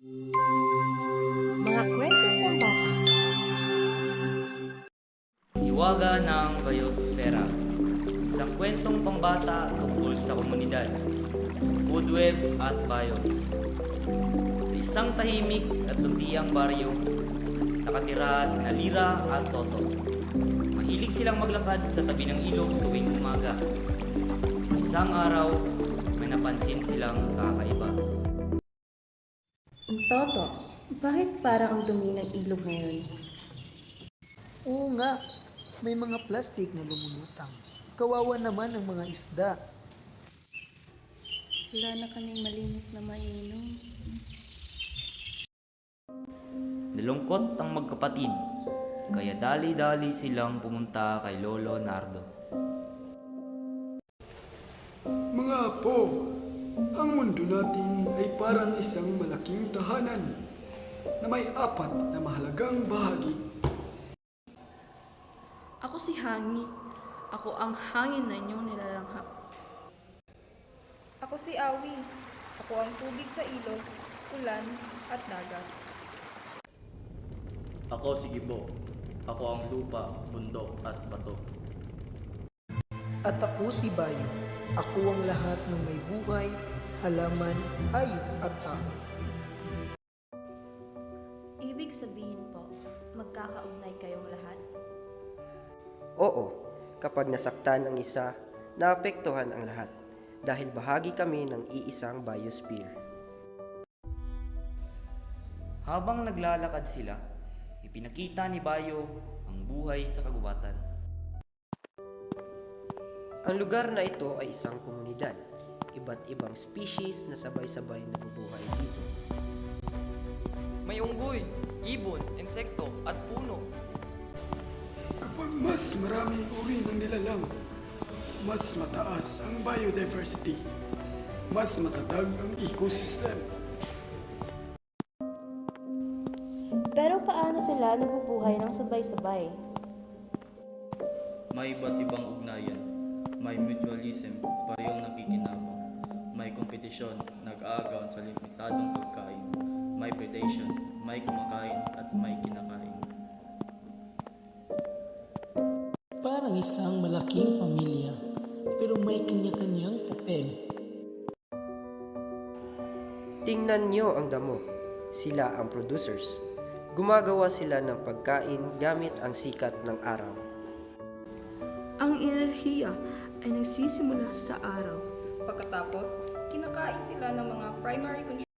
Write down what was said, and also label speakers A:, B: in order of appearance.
A: Mga kwentong pambata.
B: Hiwaga ng Biosfera. Isang kwentong pambata tungkol sa komunidad, food web at biomes. Sa isang tahimik at lumpiang baryo, nakatira sina Lira at Toto. Mahilig silang maglakad sa tabi ng ilog tuwing umaga. Isang araw, may napansin silang kakaiba.
A: Toto, bakit parang ang dumi ng ilog ngayon?
C: Oo nga, may mga plastic na lumulutang. Kawawa naman ang mga isda.
A: Wala na kaming malinis na mainom.
B: Nalungkot ang magkapatid, kaya dali-dali silang pumunta kay Lolo Nardo.
D: Mga apo, ang mundo natin ay parang isang malaking tahanan na may apat na mahalagang bahagi.
E: Ako si Hangi. Ako ang hangin na inyong nilalanghap.
F: Ako si Awi. Ako ang tubig sa ilog, ulan at dagat.
G: Ako si Gibo. Ako ang lupa, bundok at bato.
C: At ako si Bayo. Ako ang lahat ng may buhay, halaman, hayop at tao.
H: Ibig sabihin po, magkakaugnay kayong lahat?
I: Oo, kapag nasaktan ang isa, naapektuhan ang lahat dahil bahagi kami ng iisang biosphere.
B: Habang naglalakad sila, ipinakita ni Bayo ang buhay sa kagubatan.
I: Ang lugar na ito ay isang komunidad. Iba't ibang species na sabay-sabay nabubuhay dito.
J: May unggoy, ibon, insekto at puno.
D: Kapag mas maraming uri ng nilalang, mas mataas ang biodiversity, mas matatag ang ecosystem.
H: Pero paano sila nabubuhay ng sabay-sabay?
G: May iba't ibang ugnayan. May mutualism, parehong nakikinabang. May kompetisyon, nag-aagawan sa limitadong pagkain. May predation, may kumakain at may kinakain.
C: Parang isang malaking pamilya, pero may kanya-kanyang papel.
I: Tingnan niyo ang damo. Sila ang producers. Gumagawa sila ng pagkain gamit ang sikat ng araw.
E: Ang enerhiya ay nagsisimula sa araw.
F: Pagkatapos, kinakain sila ng mga primary